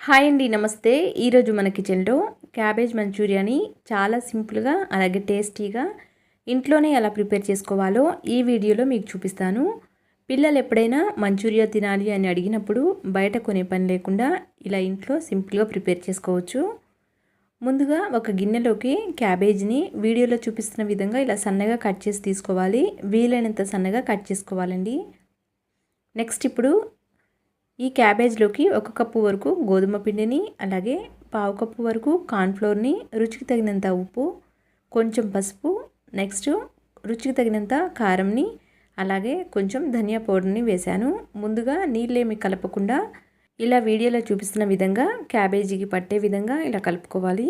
Hi అండి, నమస్తే. ఈరోజు మన కిచెన్లో క్యాబేజ్ మంచూరియాని చాలా సింపుల్గా అలాగే టేస్టీగా ఇంట్లోనే ఎలా ప్రిపేర్ చేసుకోవాలో ఈ వీడియోలో మీకు చూపిస్తాను. పిల్లలు ఎప్పుడైనా మంచూరియా తినాలి అని అడిగినప్పుడు బయట కొనే పని లేకుండా ఇలా ఇంట్లో సింపుల్గా ప్రిపేర్ చేసుకోవచ్చు. ముందుగా ఒక గిన్నెలోకి క్యాబేజ్ని వీడియోలో చూపిస్తున్న విధంగా ఇలా సన్నగా కట్ చేసి తీసుకోవాలి. వీలైనంత సన్నగా కట్ చేసుకోవాలండి. నెక్స్ట్ ఇప్పుడు ఈ క్యాబేజ్లోకి 1 కప్పు వరకు గోధుమ పిండిని, అలాగే పావు కప్పు వరకు కార్న్ఫ్లోర్ని, రుచికి తగినంత ఉప్పు, కొంచెం పసుపు, నెక్స్ట్ రుచికి తగినంత కారంని, అలాగే కొంచెం ధనియా పౌడర్ని వేశాను. ముందుగా నీళ్ళేమి కలపకుండా ఇలా వీడియోలో చూపిస్తున్న విధంగా క్యాబేజీకి పట్టే విధంగా ఇలా కలుపుకోవాలి.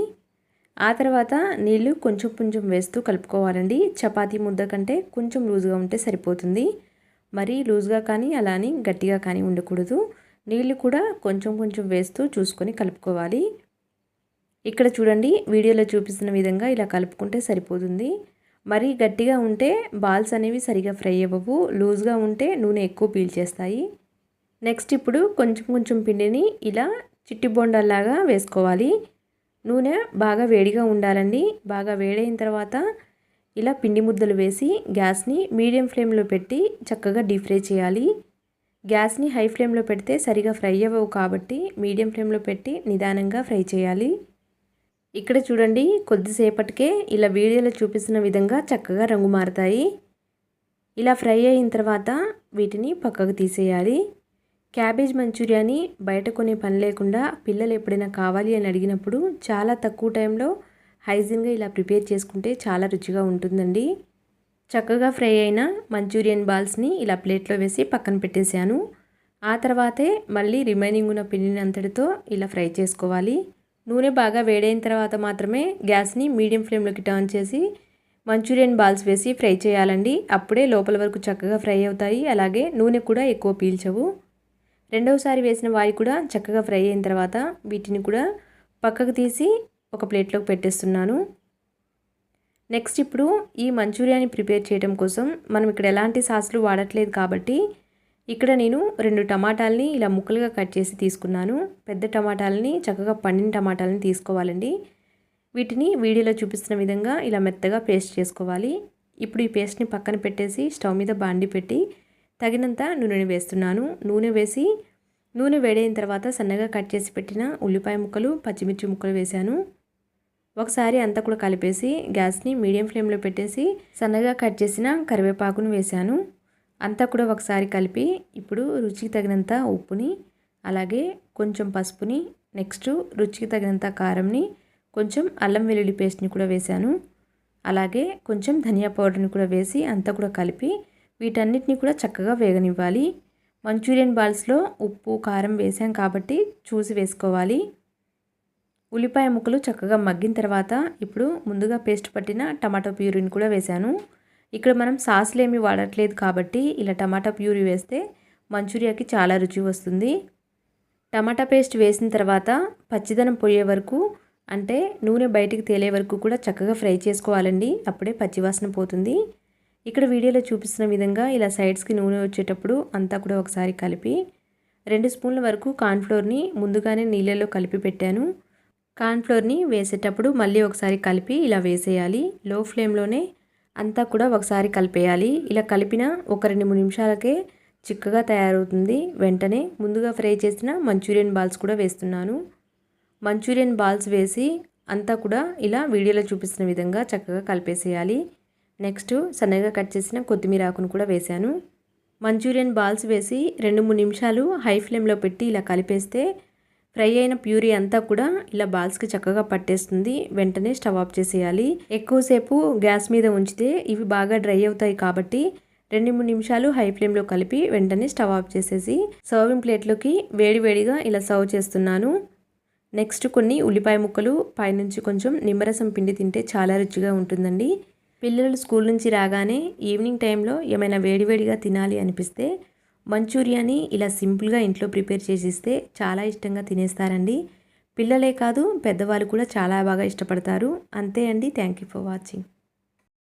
ఆ తర్వాత నీళ్ళు కొంచెం కొంచెం వేస్తూ కలుపుకోవాలండి. చపాతీ ముద్ద కంటే కొంచెం లూజ్గా ఉంటే సరిపోతుంది. మరీ లూజ్గా కానీ అలా అని గట్టిగా కానీ ఉండకూడదు. నీళ్ళు కూడా కొంచెం కొంచెం వేస్తూ చూసుకొని కలుపుకోవాలి. ఇక్కడ చూడండి, వీడియోలో చూపిస్తున్న విధంగా ఇలా కలుపుకుంటే సరిపోతుంది. మరీ గట్టిగా ఉంటే బాల్స్ అనేవి సరిగా ఫ్రై అవ్వవు. లూజ్గా ఉంటే నూనె ఎక్కువ పీల్చేస్తాయి. నెక్స్ట్ ఇప్పుడు కొంచెం కొంచెం పిండిని ఇలా చిట్టి బొండాల్లాగా వేసుకోవాలి. నూనె బాగా వేడిగా ఉండాలండి. బాగా వేడైన తర్వాత ఇలా పిండి ముద్దలు వేసి గ్యాస్ని మీడియం ఫ్లేమ్లో పెట్టి చక్కగా డీప్ ఫ్రై చేయాలి. గ్యాస్ని హై ఫ్లేమ్లో పెడితే సరిగా ఫ్రై అవ్వవు కాబట్టి మీడియం ఫ్లేమ్లో పెట్టి నిదానంగా ఫ్రై చేయాలి. ఇక్కడ చూడండి, కొద్దిసేపటికే ఇలా వీడియోలో చూపిస్తున్న విధంగా చక్కగా రంగు మారుతాయి. ఇలా ఫ్రై అయిన తర్వాత వీటిని పక్కకు తీసేయాలి. క్యాబేజ్ మంచూరియాని బయట కొనే పని లేకుండా పిల్లలు ఎప్పుడైనా కావాలి అని అడిగినప్పుడు చాలా తక్కువ టైంలో హైజీన్గా ఇలా ప్రిపేర్ చేసుకుంటే చాలా రుచిగా ఉంటుందండి. చక్కగా ఫ్రై అయిన మంచూరియన్ బాల్స్ని ఇలా ప్లేట్లో వేసి పక్కన పెట్టేశాను. ఆ తర్వాతే మళ్ళీ రిమైనింగ్ ఉన్న పిండిని అంతటితో ఇలా ఫ్రై చేసుకోవాలి. నూనె బాగా వేడైన తర్వాత మాత్రమే గ్యాస్ని మీడియం ఫ్లేమ్లోకి టర్న్ చేసి మంచూరియన్ బాల్స్ వేసి ఫ్రై చేయాలండి. అప్పుడే లోపల వరకు చక్కగా ఫ్రై అవుతాయి. అలాగే నూనె కూడా ఎక్కువ పీల్చవు. రెండవసారి వేసిన వాయి కూడా చక్కగా ఫ్రై అయిన తర్వాత వీటిని కూడా పక్కకు తీసి ఒక ప్లేట్లోకి పెట్టేస్తున్నాను. నెక్స్ట్ ఇప్పుడు ఈ మంచూరియాని ప్రిపేర్ చేయడం కోసం మనం ఇక్కడ ఎలాంటి సాస్లు వాడట్లేదు కాబట్టి ఇక్కడ నేను 2 టమాటాలని ఇలా ముక్కలుగా కట్ చేసి తీసుకున్నాను. పెద్ద టమాటాలని, చక్కగా పండిన టమాటాలని తీసుకోవాలండి. వీటిని వీడియోలో చూపిస్తున్న విధంగా ఇలా మెత్తగా పేస్ట్ చేసుకోవాలి. ఇప్పుడు ఈ పేస్ట్ని పక్కన పెట్టేసి స్టవ్ మీద బాండి పెట్టి తగినంత నూనెని వేస్తున్నాను. నూనె వేడైన తర్వాత సన్నగా కట్ చేసి పెట్టిన ఉల్లిపాయ ముక్కలు, పచ్చిమిర్చి ముక్కలు వేశాను. ఒకసారి అంతా కూడా కలిపేసి గ్యాస్ని మీడియం ఫ్లేమ్లో పెట్టేసి సన్నగా కట్ చేసిన కరివేపాకును వేశాను. అంతా కూడా ఒకసారి కలిపి ఇప్పుడు రుచికి తగినంత ఉప్పుని, అలాగే కొంచెం పసుపుని, నెక్స్ట్ రుచికి తగినంత కారంని, కొంచెం అల్లం వెల్లుల్లి పేస్ట్ని కూడా వేశాను. అలాగే కొంచెం ధనియా పౌడర్ని కూడా వేసి అంతా కూడా కలిపి వీటన్నిటిని కూడా చక్కగా వేగనివ్వాలి. మంచూరియన్ బాల్స్లో ఉప్పు, కారం వేసాం కాబట్టి చూసి వేసుకోవాలి. ఉల్లిపాయ ముక్కలు చక్కగా మగ్గిన తర్వాత ఇప్పుడు ముందుగా పేస్ట్ పట్టిన టమాటో ప్యూరీని కూడా వేశాను. ఇక్కడ మనం సాస్లు ఏమీ వాడట్లేదు కాబట్టి ఇలా టమాటా ప్యూరీ వేస్తే మంచూరియాకి చాలా రుచి వస్తుంది. టమాటా పేస్ట్ వేసిన తర్వాత పచ్చిదనం పోయే వరకు, అంటే నూనె బయటికి తేలే వరకు కూడా చక్కగా ఫ్రై చేసుకోవాలండి. అప్పుడే పచ్చివాసన పోతుంది. ఇక్కడ వీడియోలో చూపిస్తున్న విధంగా ఇలా సైడ్స్కి నూనె వచ్చేటప్పుడు అంతా కూడా ఒకసారి కలిపి 2 స్పూన్ల వరకు కార్న్ఫ్లోర్ని ముందుగానే నీళ్ళలో కలిపి పెట్టాను. కార్న్ఫ్లోర్ని వేసేటప్పుడు మళ్ళీ ఒకసారి కలిపి ఇలా వేసేయాలి. లో ఫ్లేమ్లోనే అంతా కూడా ఒకసారి కలిపేయాలి. ఇలా కలిపిన ఒక 2-3 నిమిషాలకే చిక్కగా తయారవుతుంది. వెంటనే ముందుగా ఫ్రై చేసిన మంచూరియన్ బాల్స్ కూడా వేస్తున్నాను. మంచూరియన్ బాల్స్ వేసి అంతా కూడా ఇలా వీడియోలో చూపిస్తున్న విధంగా చక్కగా కలిపేసేయాలి. నెక్స్ట్ సన్నగా కట్ చేసిన కొత్తిమీర ఆకును కూడా వేశాను. మంచూరియన్ బాల్స్ వేసి 2-3 నిమిషాలు హై ఫ్లేమ్లో పెట్టి ఇలా కలిపేస్తే ఫ్రై అయిన ప్యూరీ అంతా కూడా ఇలా బాల్స్కి చక్కగా పట్టేస్తుంది. వెంటనే స్టవ్ ఆఫ్ చేసేయాలి. ఎక్కువసేపు గ్యాస్ మీద ఉంచితే ఇవి బాగా డ్రై అవుతాయి కాబట్టి 2-3 నిమిషాలు హై ఫ్లేమ్లో కలిపి వెంటనే స్టవ్ ఆఫ్ చేసేసి సర్వింగ్ ప్లేట్లోకి వేడివేడిగా ఇలా సర్వ్ చేస్తున్నాను. నెక్స్ట్ కొన్ని ఉల్లిపాయ ముక్కలు, పైనుంచి కొంచెం నిమ్మరసం పిండి తింటే చాలా రుచిగా ఉంటుందండి. పిల్లలు స్కూల్ నుంచి రాగానే ఈవినింగ్ టైంలో ఏమైనా వేడివేడిగా తినాలి అనిపిస్తే మంచూరియాని ఇలా సింపుల్గా ఇంట్లో ప్రిపేర్ చేసిస్తే చాలా ఇష్టంగా తినేస్తారండి. పిల్లలే కాదు, పెద్దవాళ్ళు కూడా చాలా బాగా ఇష్టపడతారు. అంతే అండి. Thank you for watching.